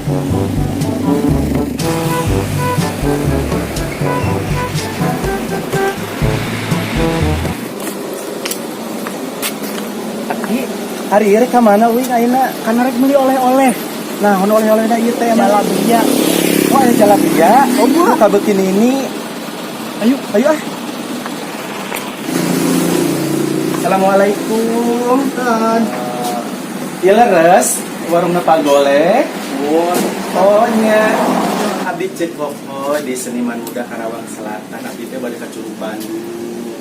Hari ini kemana uing ayeuna kana rek meuli oleh-oleh. Nah, oleh-olehna ieu teh jalabia. Oh, aya jalabia. Oh, buka beukin ini. Ayo ah. Assalamualaikum, Tan. Ieu leres warungna Pak Golek. Oh, nya. Abdi cek koko di Seniman Muda Karawang Selatan. Abdi teh bade ka Curug Bandung.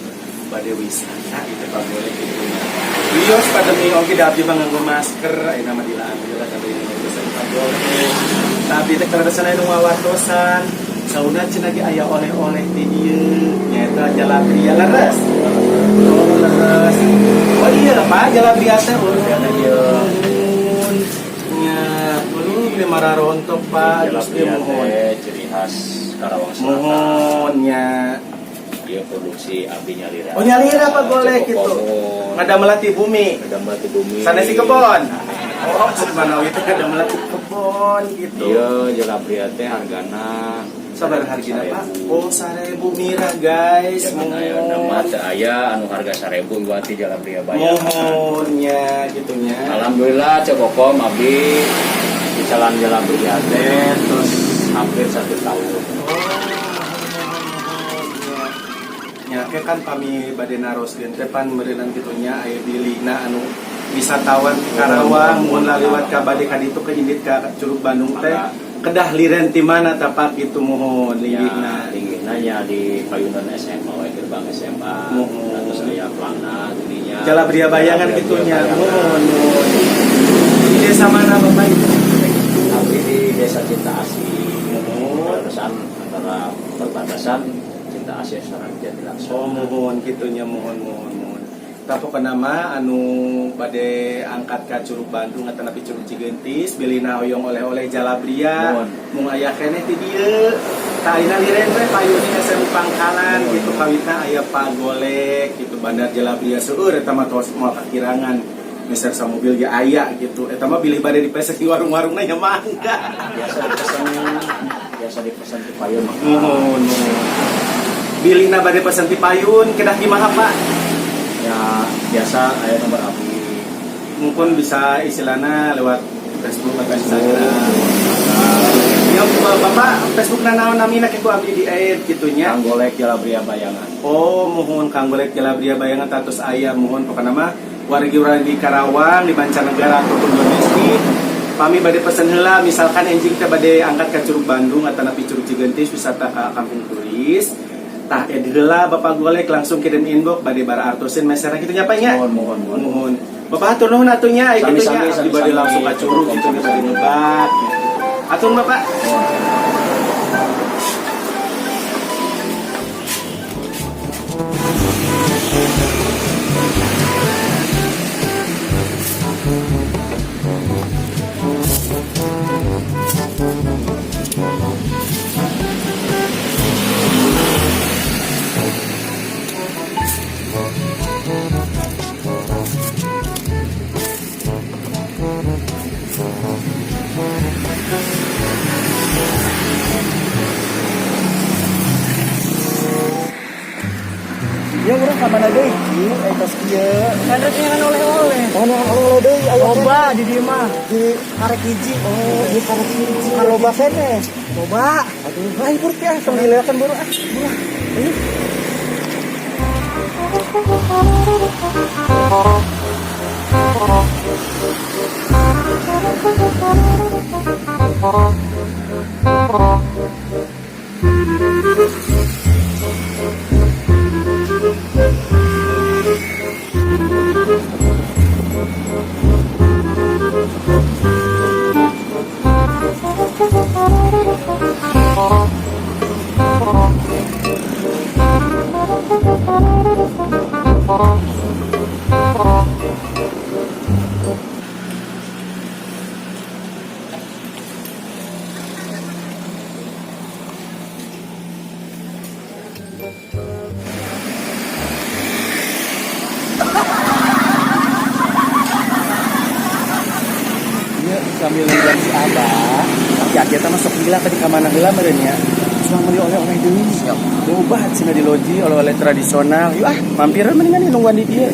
Bade wisata itu Pak Golek itu. Bios pandemi oke da abdi mah nganggo masker, ayeuna mah dilaambil ka deui pesan Pak Golek. Tapi teh karasan anu ngawartosan, sauna cenah ge aya oleh-oleh di dieu, nyaeta jalabria leres. Oh, leres. Oh iya Pak, jalabria teh ulun ada ieu. Nya, ulun beli mararontok Pak, jalabria teh ciri khas Karawang Selatan. Mohon nya Dia produksi abdi nyalira. Oh nyalira Pak Golek gitu. Ada melati bumi. Ada melati bumi. Sana si kebon. Oh, mana itu ada melati kebon gitu. Iya, jalabria teh hargana sabar hargana Pak. Oh, 1.000 mira guys. Nama teh aya anu harga 1.000 buat jalabria bayar. Mohonnya gitunya. Alhamdulillah cek kokom abdi di jalan jalabria teh terus hampir 1 tahun. Ya kan kami bade naroskeun teh pan meureunna kitunya aya bilina anu wisatawan Karawang mun laliwat ka bade ka ditu ke indit ka Curug Bandung teh kedah liren ti mana tapak kitu mohon linggihna. Linggihna nya di payunan SMA we gerbang SMA. Terus aya pelana dinya. Jalabria Bayangan kitunya. Mohon. Di desa mana Bapak itu? Abdi di Desa Cinta Asih. Perbatasan antara perbatasan Asia sareng Jatilangsung. Oh mohon kitunya mohon. Tapi kenama anu bade angkat ka Curug Bandung atau napi Curug Cigentis bilina hoyong oleh-oleh jalabria mung aya keneh ti dieu. Tah ayeuna liren we payun SMU Pangkalan gitu kawitna aya Pak Golek gitu bandar jalabria seueur eta mah tos moal kakirangan. Mister sa mobil ge aya gitu. Eta mah bilih bade dipesek di warung-warungna nya mangga. Biasa dipesan di payun. Mohon. Bilina bade pesan ti payun kedah kimaha Pak? Ya biasa aya nomor abdi. Mungkin bisa istilahna lewat Facebook atau Instagram. Ya Bapak Facebook naon namina kitu abdi di aid gitunya. Kang Golek Jalabria Bayangan. Oh, mohon Kang Golek Jalabria Bayangan tatus aya mohon pokona mah wargi-wargi Karawang di mancanegara ataupun domestik. Kami bade pesen heula misalkan enjing teh bade angkat ka Curug Bandung atau napi Curug Cigentis wisata ka kampung turis. Tah edheula Bapak Golek langsung kirim inbox bade bara artosin mesera kitu nya Pak nya. Mohon. Bapak atur nuhun atunya aya kitu nya abdi bade langsung ka Curug kitu bade nyebat gitu. Atur Bapak. Ya urang ka mana deui kieu eta kieu. Ada yang oleh-oleh. Oh, oleh-oleh deui aya loba di dieu mah. Di karek hiji. Oh, di karek hiji. Ka loba keneh. Loba. Aduh, ayo buru teh tong dileakeun buru ah. Buru. Sambil lihat si Abah Ya kita masuk gila tadi ke mana heula meureun nya. Cuma beli oleh-oleh deui. Siap. Loba cenah di loji oleh-oleh tradisional. Yuk mampir mendingan nungguan di dieu.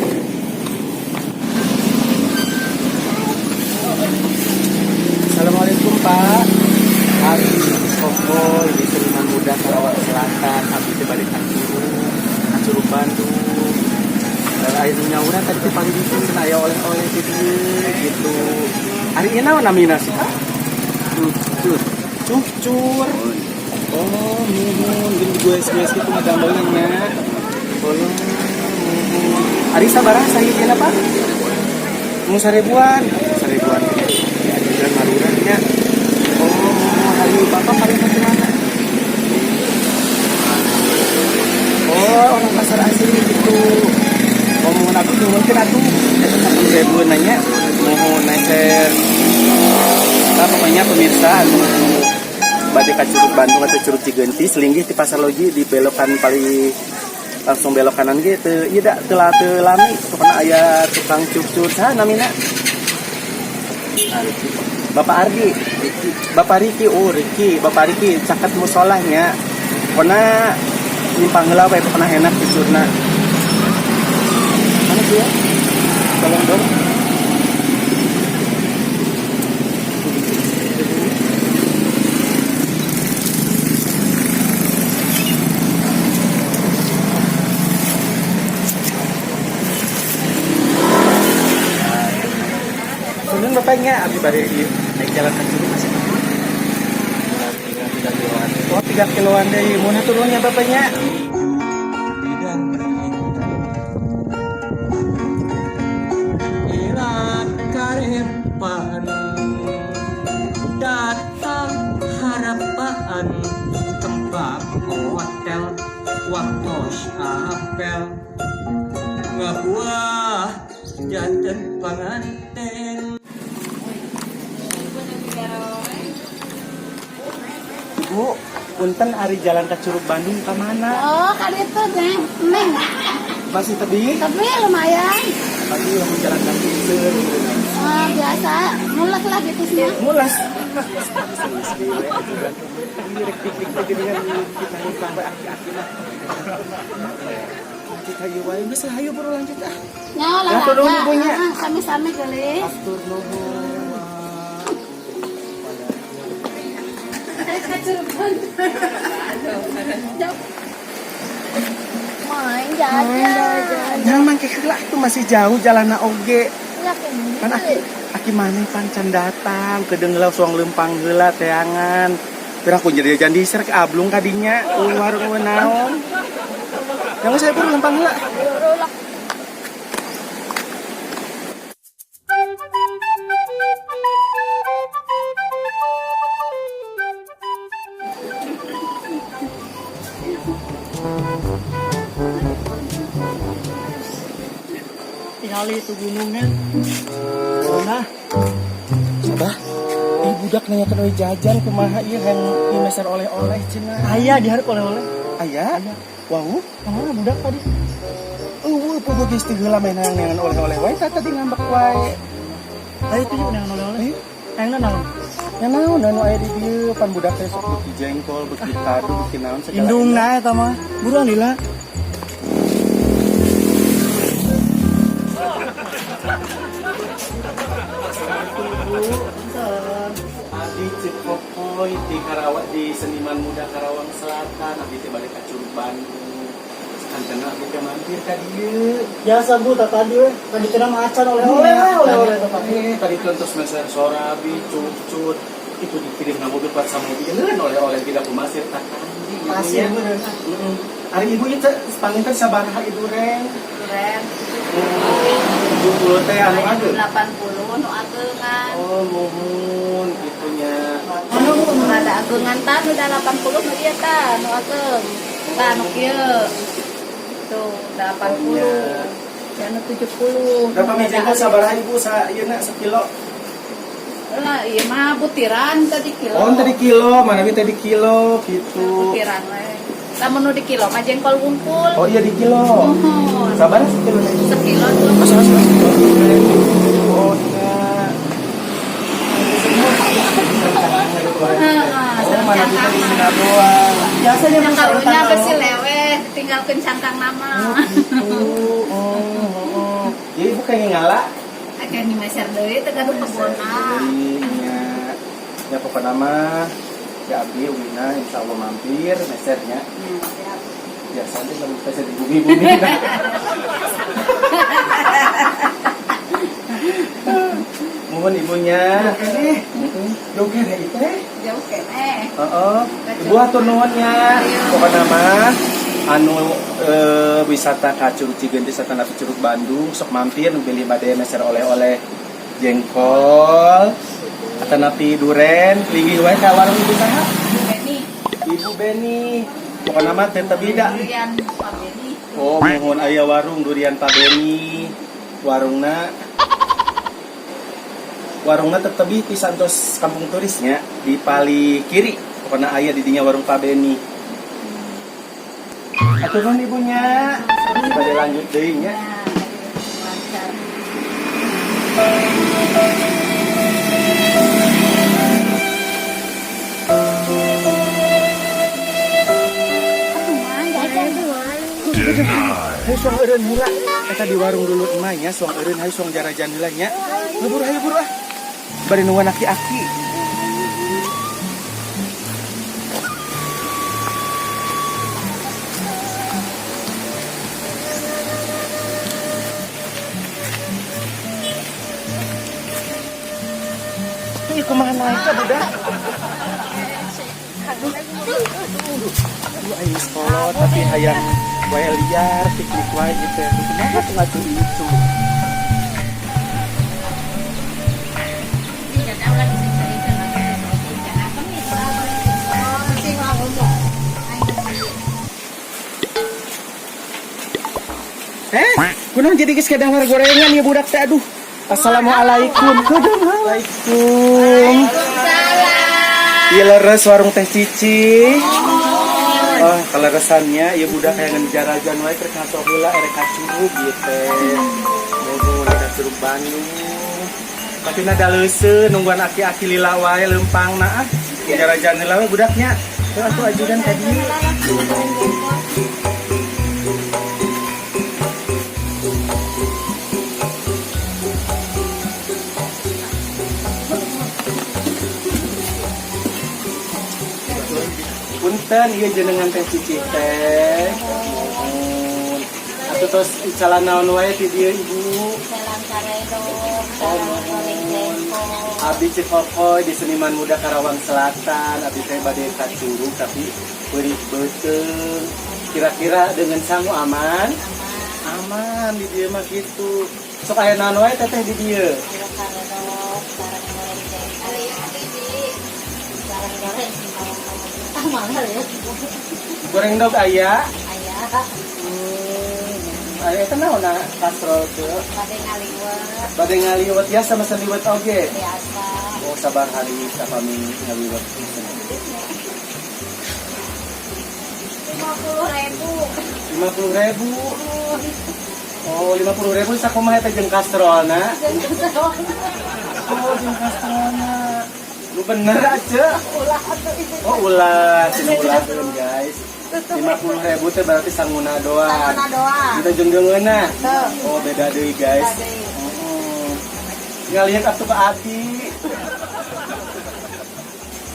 Assalamualaikum Pak. Ari Kokoy di Seniman Muda Karawang Selatan. Abdi teh bade ka Curug Bandung. Dan akhirnya udah tadi teh pagi itu cenah aya oleh-oleh di dieu gitu. Ari ieu naon namina sih Pak? Cucur. Oh, muhun gini gue SMS itu ngadambeulnya. Oh, muhun. Ari sabaraha sahijina Pak? Mau 1000-an. 1000-an. Dan maruranya. Oh, hari Bapak paling ke mana? Oh, orang pasar asli gitu. Oh, mohon aku mungkin aku ribuan nanya mohon neser. Nah, pokoknya pemirsa bade ka Curug Bandung atau Curug Cigeunti selinggih di pasar loji di belokan paling langsung belok kanan gitu. Ieu da teu lami pokona aya tukang cucur saha namina? Bapak Ardi, Bapak Riki, Riki, Bapak Riki, caket musolahnya, pokoknya nyimpang heula bae pokona enak cucurna. Mana sih ya? Tolong dong. Turun bapaknya, abis bari naik jalan kaki masih 3 kiloan. Oh 3 kiloan deh, mana turunnya bapaknya? Datang harapan tempat hotel waktos apel ngabuah janten panganten. Ibu, punten hari jalan ke Curug Bandung ke mana? Oh, kali itu Neng. Masih tebing? Tapi lumayan. Tapi yang jalan kaki Oh, biasa. Mulas lah gitu sih. mulas. Kita yuk, bisa ayo baru lanjut ah. Ya, lah. Atur nuhun, Ibunya. Sami-sami gelis. Atur nuhun. Main jajan. Nyaman ke heula itu masih jauh jalanna oge. Yakin. Kan aki maneh pancan datang kedeung langsung lempang heula teangan. Pira aku jadi jajan diser ke ablung kadinya warung naon. Yang saya baru lempang heula. Tingali itu gunungnya. Nah, Abah, budak nanya ke jajan kumaha ieu yang meser oleh-oleh cenah. ayah diharap oleh-oleh. Aya? Wau, Kemana budak tadi? Pogo geus teu heula main nangan oleh-oleh wae tadi ngambek wae. Tadi itu juga dengan oleh-oleh. Yang naon? Ya naon anu aya di dieu pan budak teh sok beuki jengkol, beuki kadu, beuki naon segala. Indung na eta mah. Buruan lila. Adi Cik Kokoy di Karawang di Seniman Muda Karawang Selatan, abdi teh balik ka Curug Bandung. Kancana abdi teh mampir ka dieu. Biasa bu, tadi we. Tadi kena macan oleh-oleh lah, oleh-oleh tempat. Tadi contoh meser sorabi, cucut, itu dikirim na mobil pas sama mobil oleh-oleh tidak kumasir tak kandi. Pasir bener. Hari ibu itu panginten sabaraha ibu reng. Keren. 70 teh anu ageung. 80 nu ageungan. Oh, mohon itunya. Anu rada ageungan tah udah 80 nu ieu tah nu ageung. Tah nu kieu. Tuh, 80. Ya nu 70. Berapa mijengkol sabaraha ibu sa ieu na sekilo? Lah, iya mah butiran tadi kilo. Oh, tadi kilo, mana tadi kilo gitu. Butiran we. Lamun nu di kilo mah jengkol wungkul. Oh iya di kilo. Mohon. Sabaraha sekilo? Sekilo tuh. Masa sekilo? Oh, iya. mah nabi tadi sina doang. Biasanya Yang bisa karunya utang besi kalau. lewe, tinggal kencangkang nama. Jadi ibu kayak ngalah. Akhirnya ni meser deui teh gaduh kebona. Jadinya ya pokoknya mah ya abdi Wina insya Allah mampir mesernya. Biasa aja kalau meser di bumi-bumi. Mohon ibunya. Joget ya itu. Jauh keneh. Ibu atur nuhunnya. Pokoknya mah anu wisata ka Curug Cigendeus satana Curug Bandung sok mampir beli bade meser oleh-oleh jengkol atanapi duren linggih wae ka warung ibu saha? Beni, Ibu Beni. Pokoknya mah teh beda. durian Pak Beni. Oh, mohon aya warung durian Pak Beni. Warungna tetep di santos kampung turisnya di pali kiri. Pokoknya aya di dinya warung Pak Beni. Atuh nuhun ibunya. Bade lanjut deui nya. Lancar. Hayu suang eureun heula. Eta di warung dulu emahnya suang eureun hayu suang jarajan heula nya. Lebur hayu buru ah. Bari nungguan aki-aki. Ini kumaha naik ka budak? Aduh aing sekolah tapi hayang wae liar piknik wae gitu. Kenapa tuh ngatu itu? Kunaon jadi geus kadang gorengan ya budak teh aduh. Assalamualaikum. Waalaikumsalam. Ieu leres warung Teh Cici. Oh, kaleresannya ieu budak kayak ngejarajan wae keur ngaso heula erek ka Curug ieu teh. Nuhun ka Curug Bandung. Tapi nada leuseuh nungguan aki-aki lila wae leumpangna ah. Ngejarajan heula we budaknya. Teu atuh ajudan ka dieu. Punten ieu jenengan Teh Cici teh. Atuh tos icalan naon wae ti dieu Ibu. Jalan Karedo, jalan Goreng Jengkol. Abdi Cikokoy di Seniman Muda Karawang Selatan. Abdi teh bade ka Curug tapi beurit beuteung. Kira-kira dengan sangu aman? Aman di dieu mah kitu. Sok aya naon wae teteh di dieu. Jalan Karedo, jalan Goreng Jengkol. Jalan Goreng mahal ya. Goreng dog aya. Ayah, Aya teh naonna kastrol teu. bade ngaliwet Bade ngaliwet ya sama seliwet oge. biasa. Oh sabar hari sapami ngaliwet. 50.000. 50.000. Oh 50.000 sakumaha teh jeung kastrolna. Oh jeung kastrolna. Lu bener aja. Oh ulah, sini ulaheun guys. 50.000 teh berarti sanguna doang. Sanguna doang. Kita jenggeungeuna. Tuh. Oh beda deui guys. Beda deui. Ngalihat atuh ka Ati.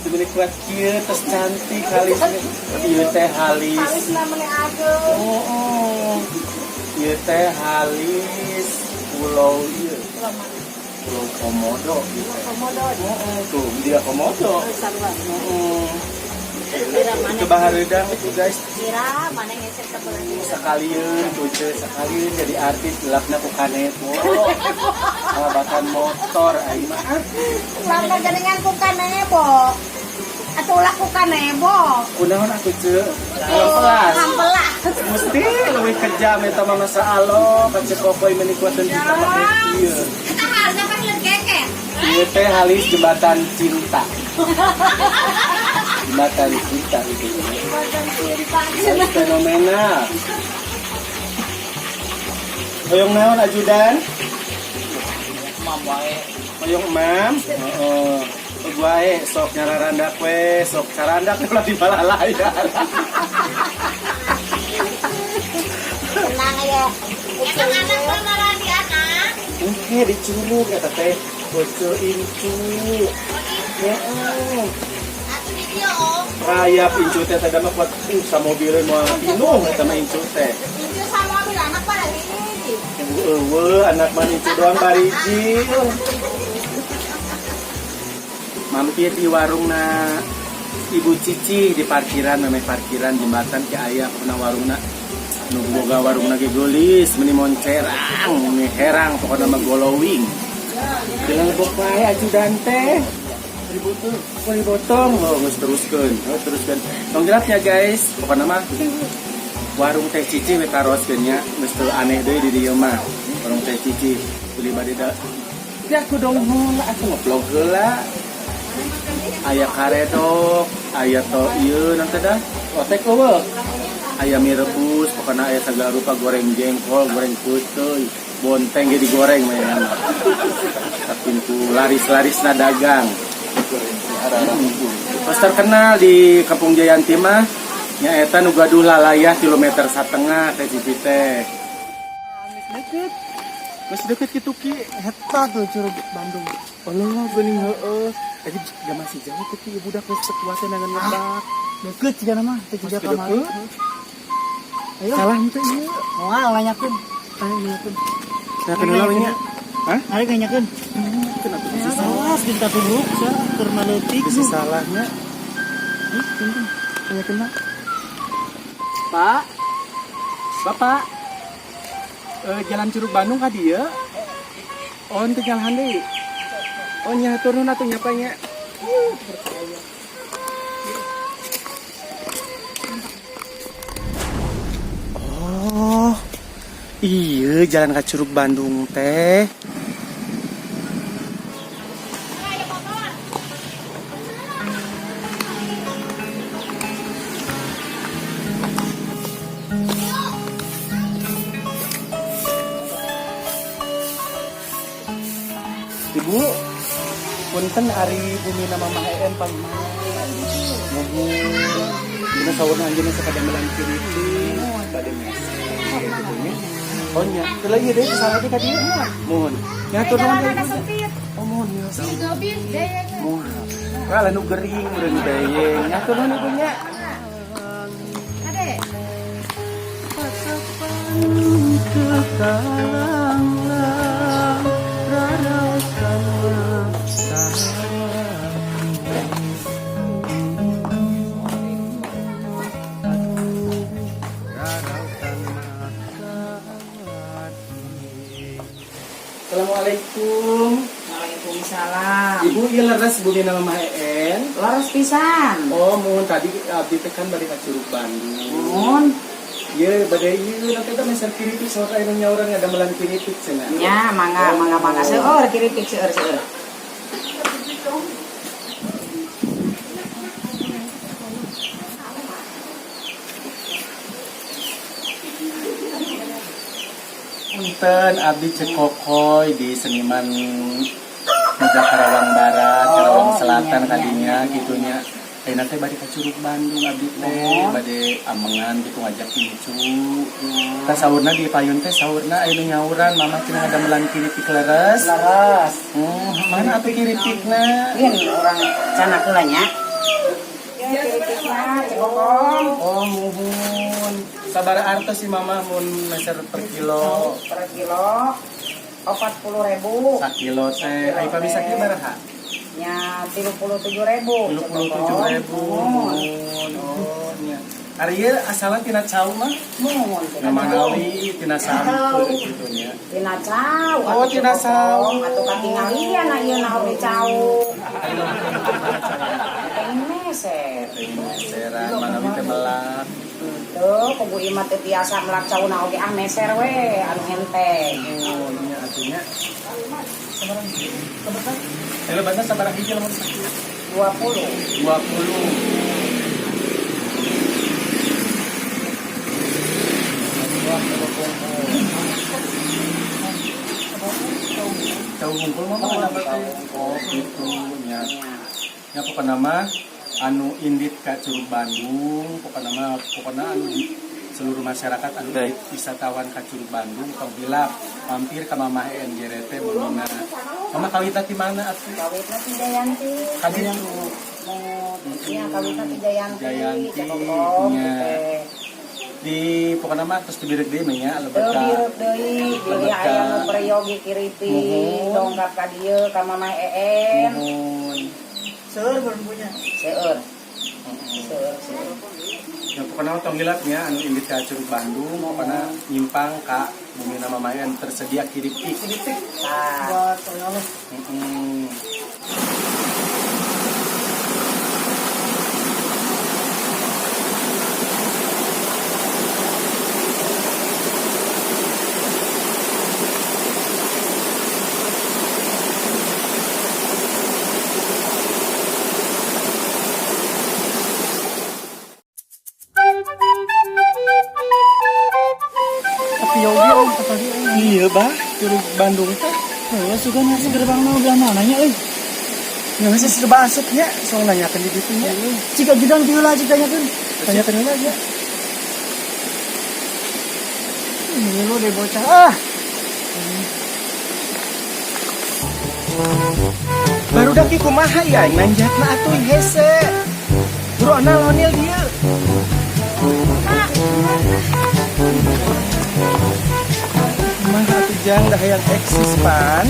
Dibeli kuat kieu tos cantik halis. Ieu teh halis. Halis namanya ageung. Oh. Ieu teh halis pulau ieu. Pulau Komodo gitu. Komodo. Tuh, dia Komodo. Sarua. Coba hareudang itu guys. Kira mana ngeser ke bulan ini? Sekalian tuh sekalian jadi artis gelapna ku Kanebo. Alabakan motor aing mah. Lama jaringan ku Kanebo. Atuh ulah ku Kanebo. Kunaon atuh ce? Hampelas. Hampelas. Mesti leuwih kejam eta mah masa alo ka Cikokoy menikuateun kita mah ieu. Kita harga pas legeket. Ieu teh halis jembatan cinta. Jembatan cinta itu. Badan cinta. Halis fenomenal. Hoyong naon ajudan? Mam wae. Hoyong emam. Heeh. Bae sok nyararandak we, sok carandak ulah di balayar. Tenang ya. Anak-anak beneran di anak. Oke, dicurug eta teh. Bocor incu. Ya. Atuh di dieu om. Rayap incu teh teh mah kuat sa mobilin moal pinuh eta mah incu teh. Itu sama mobil anak pada ini. Eueuh, anak mah incu doang bariji. Mampir di warungna Ibu Cici di parkiran, namanya parkiran jembatan ke ayah pernah warungna nu boga warungna ge geulis meni moncerang meni herang pokoknya mah glowing dengan lebok wae ajudan teh dibotong geus teruskeun tong jelas ya guys pokoknya mah warung teh Cici we taroskeun nya geus teu aneh deui di dieu mah warung teh Cici beli bade da ya aku dong heula aku ngeblog heula aya karedok aya to ieu nanti dah otek eueuh aya mie rebus pokoknya aya segala rupa goreng jengkol goreng puteuy bonteng ge digoreng mah tapi ku laris-larisna dagang terus terkenal di Kampung Jayanti mah nyaeta nu gaduh lalayah kilometer 1,5 teh Cici teh deket geus deket kitu ki Eta tuh Curug Bandung. Allah geuning heueuh tadi gak masih jauh tapi budak geus sekuatnya nangan ngebak Deket juga nama, teh juga kamar. Ayo. salah henteu ieu Moal nanyakeun. Nanyakeun. nah kenal nya hah Ari nanyakeun. kenapa Ya, bisa salah awas kita tunduk sa keur maleutik. bisa salahnya Nanyakeun mah. Pak Bapak jalan Curug Bandung ka dieu oh henteu jalan deui oh nya turun atuh nya nya oh iya jalan ka Curug Bandung teh Ibu, punten hari bumi nama Mahen pangmahan. Mohon, dina saurna anjeunna sakada melan kiriti, bade mesir gitu nya. Oh nya, teu lagi deui salah teh ka dieu. Mohon. Nyatur nuhun deui. Oh mohon ya. Mohon. Wah, anu gering urang dayeng. Nyatur nuhun ibu nya. Ade. Assalamualaikum. Waalaikumsalam. Ibu ieu leres bumi nama Mahen. Laras pisan. Oh, mohon tadi abdi teh kan bade ka Curug Bandung. Mun Ieu bade ieu nanti teh meser kiripik sok aya nu nyaurang ada melan kiripik cenah. nya mangga seueur kiripik seueur. Punten abdi cek kokoy di seniman Muda Karawang Barat, Karawang Selatan kadinya gitunya. Ayeuna teh bade ka Curug Bandung abdi teh bade amengan gitu ngajak incu. Tah saurna di payun teh saurna aya nu nyauran mama cenah ada melan kiripik leres. Laras. Mana atuh kiripikna? Ieun urang canak heula nya. Ya kiripikna cekokong. Oh, muhun. Sabar artos si mama mun meser per kilo. Per kilo 40.000. Sakilo teh ai pabisa kieu baraha? Nya 37.000. 37.000. Oh, nya. Ari ieu asalna tina cau mah? Mun Nama nawi tina sampeun gitu nya. tina cau. Oh, tina cau. Atuh katinggalian ayeuna oge cau. Teh meser. Seran manawi teh melak. Tuh, kubu imah teh biasa melak cauna oge meser we anu enteng. Oh, nya atunya. Kalau banyak sabar hiji lamun 20. 20. Tahu ngumpul mah oh gitu nya. Ya pokoknya mah anu indit ka Curug Bandung, pokoknya anu di seluruh masyarakat anu wisatawan ka Curug Bandung tong hilap mampir ka Mamah NGRT Bumina. Mama kawita ti mana atuh? Kawitna ti Jayanti. Kadi Iya, kawitna ti Jayanti. Jayanti, Jakokong, nya. teh. Di pokoknya mah terus dibirek deui mah nya lebet ka Biruk deui, deui aya nu peryogi kiripi, dongkap ka dieu ka Mamah EN. Nuhun. Seur belum punya. Seueur. Seueur. Ya pokoknya tong hilapnya anu indit ka Curug Bandung pokoknya nyimpang ka Bumina Mamayan tersedia kiripik. Tah. Buat oleh-oleh. Tapi yogi om, apa dia? Iya bah, Curug Bandung teh. Ya suka nasi gerbang mau belah mananya Ya masih serba asupnya, soal nanyakan di ditu nya. Jika gidang diulah jikanya kan. Tanyakan heula aja. Ini lo deh bocah. Ah, Baru daki kumaha ya, nanjatna atuh hese. Burona lonil dia. Kumaha atuh jang dah yang eksis pan.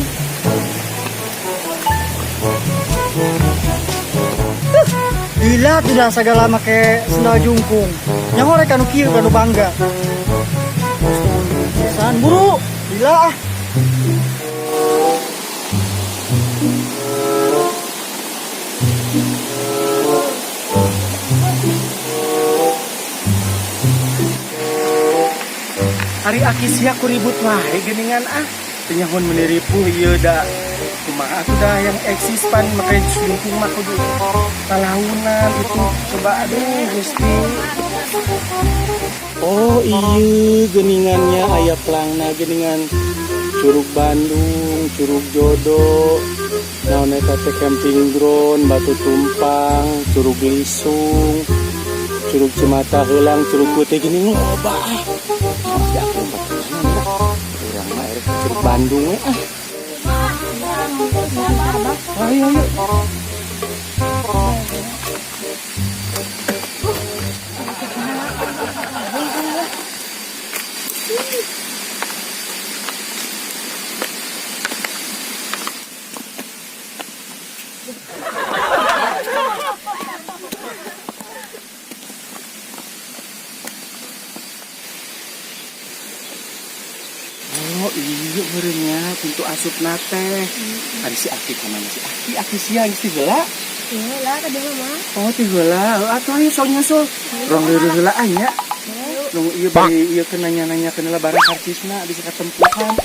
gila tidak segala make sendal jungkung. Yang orang kanu kieu kanu bangga. San buru, gila ah. Hari akisia ku ribut wae geuningan ah. Tenyahun meniripu ieu da kumaha atuh dah yang eksis pan make selingkuh mah kudu kalaunan itu coba aduh Gusti. Oh iya geuningannya aya pelangna geuningan Curug Bandung, Curug Jodo, naon eta teh camping ground, Batu Tumpang, Curug Lisung, Curug Cimata Heulang, Curug Putih gini loba ah. Ya aku urang mah erek Curug Bandung we ah. Ayo ayo. Oh iya merenya pintu asup nate. Ada si Aki kemana si Aki siang si gela. Iya lah tadi mama. Oh ti gela, atuh ayo sok nyusul. Rong heula anya. Nunggu iya bari iya ke nanya-nanya ke barang karcisna bisa ketempuhan.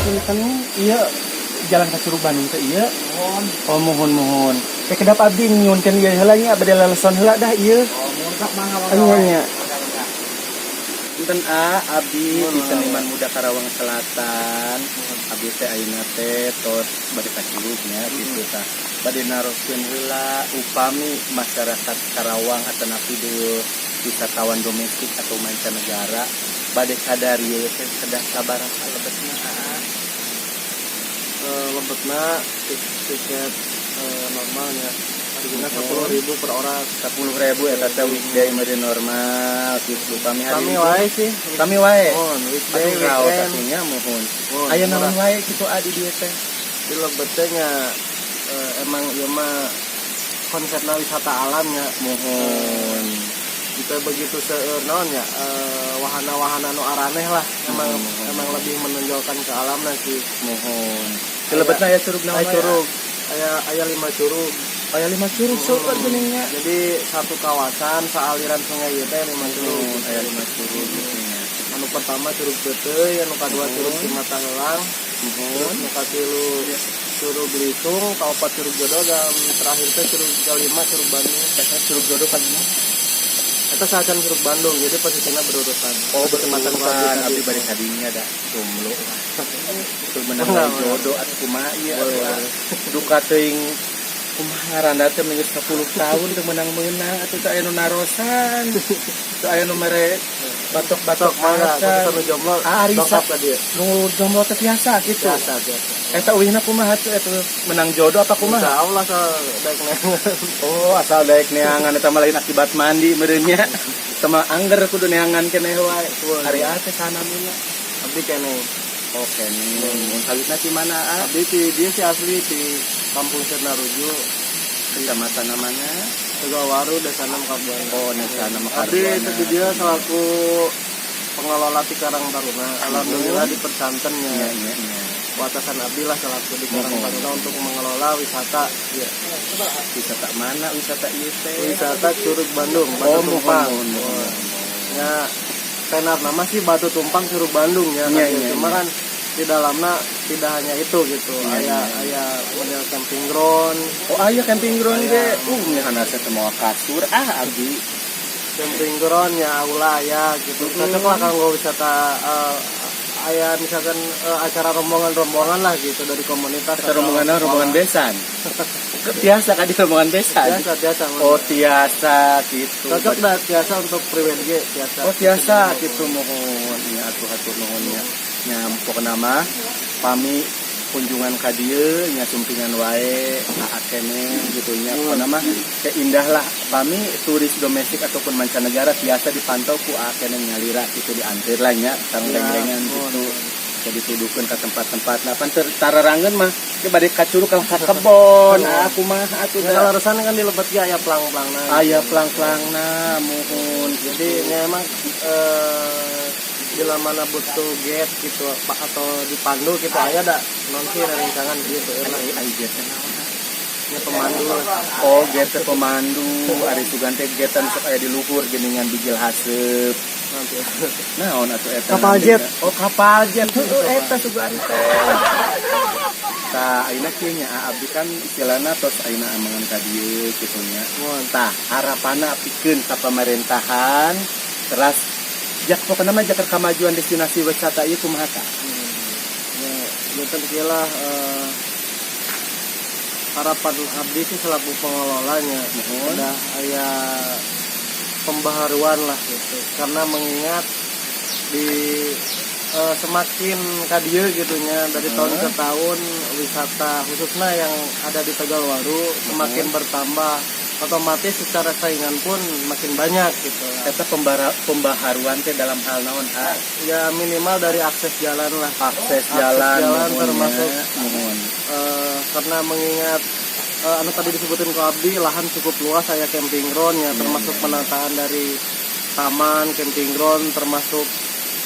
Punten iya jalan ka Curug Bandung teh ieu. Oh mohon. Teh kedap abdi nyuhunkeun ieu heula nya bade lalesan heula dah ieu. Anya nya. Punten abdi di Seniman Muda Karawang Selatan. Abdi teh ayeuna teh tos bade ka Curug nya kitu tah. Bade naroskeun heula upami masyarakat Karawang atau napi wisatawan domestik atau mancanegara bade kadar ieu teh kedah sabaraha lebetna lebetna tiket normalnya harganya 10.000 per orang 10.000 ya tata weekday made normal gitu kami wae sih kami wae weekday weekend mohon aya naon wae kitu adi dieu teh di lebetnya emang ieu mah konsepna wisata alamnya mohon kita begitu naon ya wahana-wahana nu araneh lah emang lebih menonjolkan ke alamna sih mohon kelebetna aya curug naon curug aya 5 curug aya 5 curug super geuningnya jadi satu kawasan saaliran sungai ieu teh 5 curug aya 5 curug anu pertama Curug Peuteuy anu kadua Curug Cimata Heulang mohon anu katilu Curug Lisung kaopat Curug Jodo dan terakhir teh Curug kelima Curug Bandung Curug Jodo kan Kita sajan Curug Bandung, jadi posisinya berurutan. Oh, Kecamatan berurutan Kelabit. abdi bari kadinya da jomblo. Itu menang jodoh atuh kumaha ieu atuh. Duka teuing kumaha randa teh geus 10 tahun teu menang-menang atuh teu aya nu narosan. Teu aya nu mere batok-batok Mana? macan. Kita jomblo. Ari Dongkap ka dia. nu jomblo teh biasa gitu. Biasa. Eta ulihna kumaha teh eta menang jodoh apa Insya kumaha? Allah daek neangan. Oh, asal daek neangan eta mah lain akibat mandi meureun nya. Sama angger kudu neangan keneh wae. Ari teh sana mina. Abdi kene. Oke nih, mun kalitna di mana? Abdi dia si asli di Kampung Senaruju, Kecamatan namanya? Tegawaru, Desa 6 Kabupaten. Oh, Desa 6 Abdi Kabupaten. itu dia selaku pengelola di Karang Taruna. Alhamdulillah di persantennya. Iya. Watasan Abdi lah selaku di Karang Taruna untuk mengelola wisata. Ya. Wisata mana? Wisata ieu teh? Wisata Curug Bandung, Oh, Batu Tumpang. mohon. Ya, tenar nama sih Batu Tumpang Curug Bandung ya. Iya, Kan? iya, Cuma iya. kan di dalamnya tidak hanya itu gitu. Iya, Aya model camping ground, Oh, aya camping ground Aya. ge. Nyahana teh mau kasur. Abdi. camping ground ya aula ya gitu. Cocok lah kanggo wisata aya misalkan acara rombongan-rombongan lah gitu dari komunitas. Eta atau rombongan sekolah. besan. Biasa kan di rombongan besan. Biasa. Oh, tiasa gitu. Cocok dah biasa untuk pribadi ge biasa. Oh, tiasa gitu mohon. Ya atuh nuhunnya. Nya pokona mah pami kunjungan ka dieu nya sumpingan wae akene gitu nya pokona mah indah lah pami turis domestik ataupun mancanegara biasa dipantau ku akene ngalira gitu diantir lah nya tanglengan gitu jadi tuduhkeun ka tempat-tempat nah pan tararangeun mah ge bade ka curug ka kebon aku mah atuh Ya, da kalau resana kan di Lebet ge aya plang-plangna. aya plang-plangna mohon Jadi ya emang bila mana butuh gate gitu atau dipandu gitu aya da non sih rencangan gitu ya pemandu lah. Oh, gete pemandu, ari sugan teh getan sok aya di luhur geuningan bijil haseup. Nanti Naon atuh eta? Kapal jet. Oh, kapal jet. Heueuh eta sugan teh. Tah ayeuna kieu nya abdi kan istilahna tos ayeuna amangan ka dieu kitu nya. Tah harapanna pikeun ka pamerintahan teras jak pokona mah jak kemajuan destinasi wisata ieu kumaha tah? ya tentulah harapan abdi sih selaku pengelolanya udah aya pembaharuan lah gitu karena mengingat di semakin kadieu gitunya dari tahun ke tahun wisata khususnya yang ada di Tegalwaru semakin bertambah otomatis secara saingan pun makin banyak gitu. Eta pembaharuan teh dalam hal naon Ya minimal dari akses jalan lah. akses jalan termasuk mohon. karena mengingat anu tadi disebutin ke Abdi lahan cukup luas saya camping groundnya termasuk penataan dari taman camping ground termasuk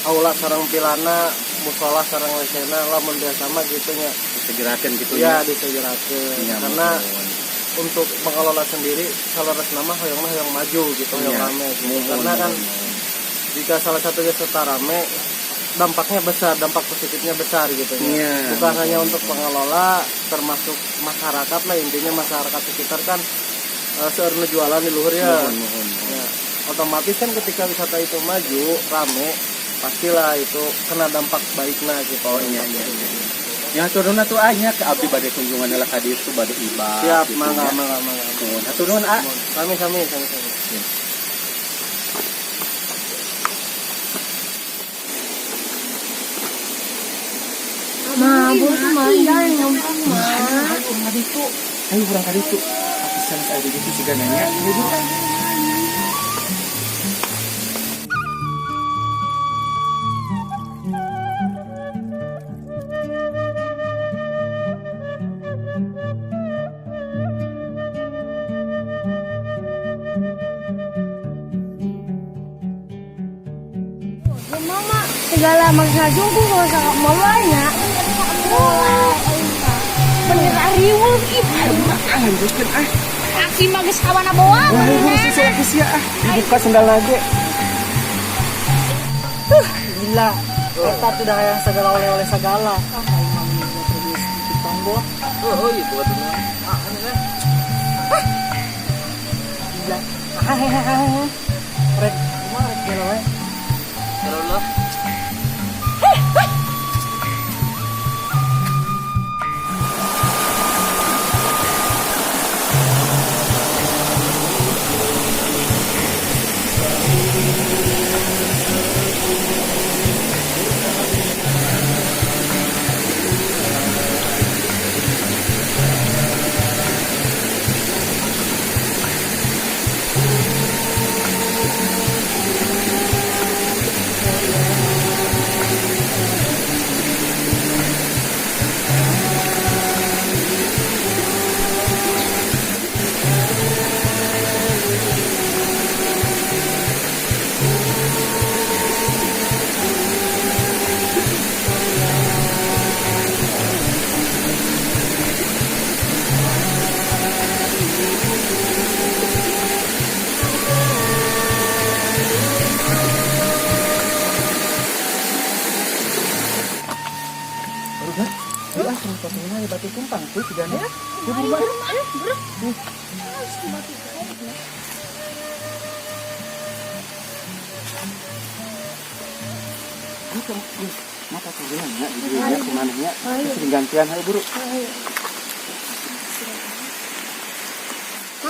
aula sareng pilana musola sareng lesena lamun biasa mah gitu nya Disegerakeun gitu ya disegerakeun Ya, karena mohon. untuk mengelola sendiri salah nama hoyong maju gitu hoyong Ya, rame gitu. mohon, Karena kan mohon. jika salah satu wisata rame dampaknya besar, dampak positifnya besar gitu ya. Iya. Bukan hanya untuk pengelola termasuk masyarakat lah intinya masyarakat sekitar kan seueur jualan di luhur ya. Mohon. Ya, otomatis kan ketika wisata itu maju rame pastilah itu kena dampak baiknya gitu. Oh iya. Ya turun atuh anya ke abdi bade kunjungan lah ka ditu bade ibadah. Siap, gitu mangga. Nuhun. Turun Kami. Nah, tuh mandang ngomong mah. Ayo urang ka ditu. Aku sanes aya di ditu siga nanya. Mama segala maksa jungku kalau sama mamanya. Bener ariwul gitu. Aki magis kawan bawa. Dibuka sendal lagi. Gila, kita tidak yang segala oleh segala. Tombol. Oh iya buat bener. Gila. Rek, kumaha rek kira we? Kalau lah. Ya, potongnya di batu kumpang tuh tiganya. Mata tujuan ya, di dia kemana ya? Sering gantian ayo buru.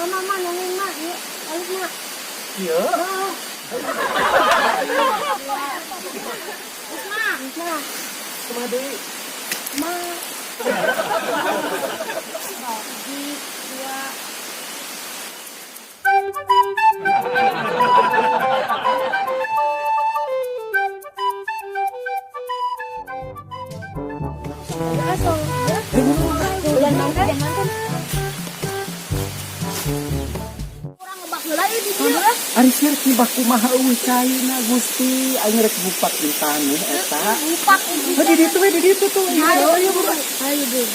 Mama, nongin mak, yuk, balik mak. Iya. Isma, Kumaha deui? ma. Bagi, dua. Asal, ya. Bulan mantan, Kurang ngebak heula ieu di dieu. Ari sir ti baku maha eueuh caina Gusti, aing rek bupak di taneuh eta. Bupak Di ditu we di ditu tuh. Ayo buru. Ayo deh.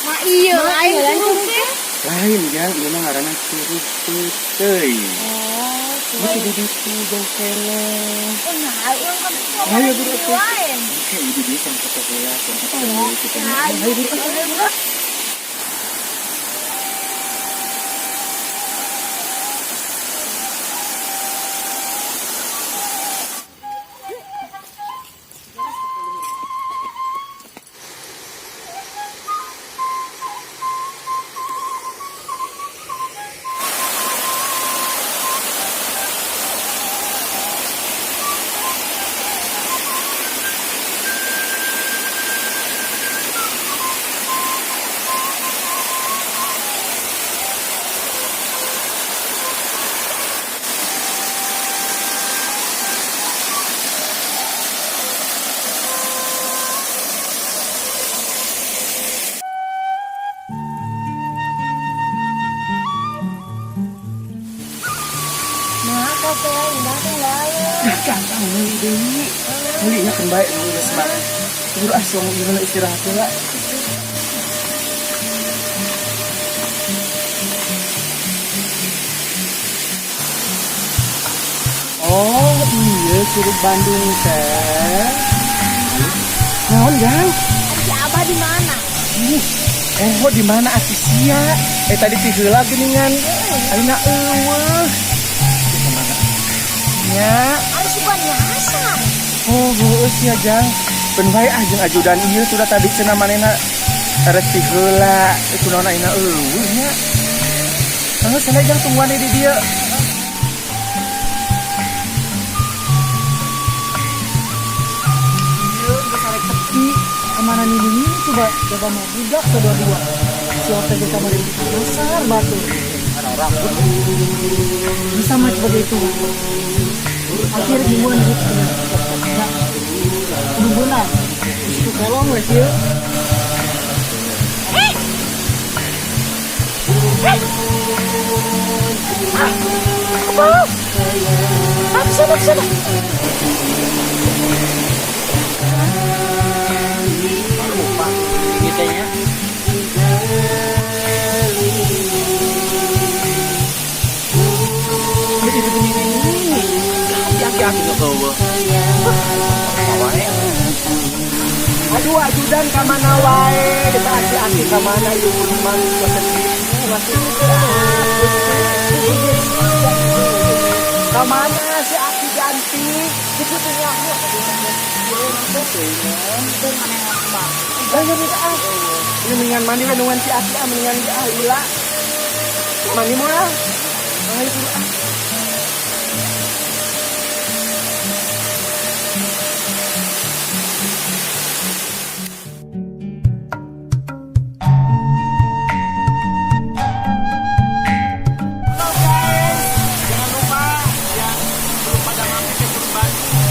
Ma iya, aing curug teh. Lain ya, ieu mah ngaranna curug teuy. Oh, Di ditu dong kene. nah, urang kan Ayo buru tuh. lain. Oke, ini dia kan foto bola, kan kita. Ayo buru. Nah, kopi lain datang lain. Gampang meuli deui. Meulinya kan bae nu geus mah. Buru asong gimana istirahat heula. Oh iya, curug Bandung teh. Naon gang? Si Abah di mana? Di mana Asisia? Tadi ti heula geuningan. Ayeuna eueuh. Kemana? Ya. Harus bukan nyasa. Oh, geus ya Jang. Ben bae jeung ajudan ieu sudah tadi cenah manehna rek ti heula. Kunaon ayeuna eueuh nya. Geus sana Jang tungguan di dieu. Tepi kemana nih coba mau budak kedua-dua si OTG kamar ini besar batu ada rambut bisa mah seperti itu akhirnya gimana gitu ya hubungan itu kolong wes ya Sana. Gitanya. Jadi begini nih Aki-aki ke bawah. Apa wae? Aduh ajudan ka mana wae, kita aki-aki ka mana yun man ka mana si aki ganti. Itu punya aku. Ini mendingan mandi dengan si aki, mendingan si Ahila. Mandi mau lah. Ayo dulu ah. Jangan lupa yang belum pada mampir ke Surabaya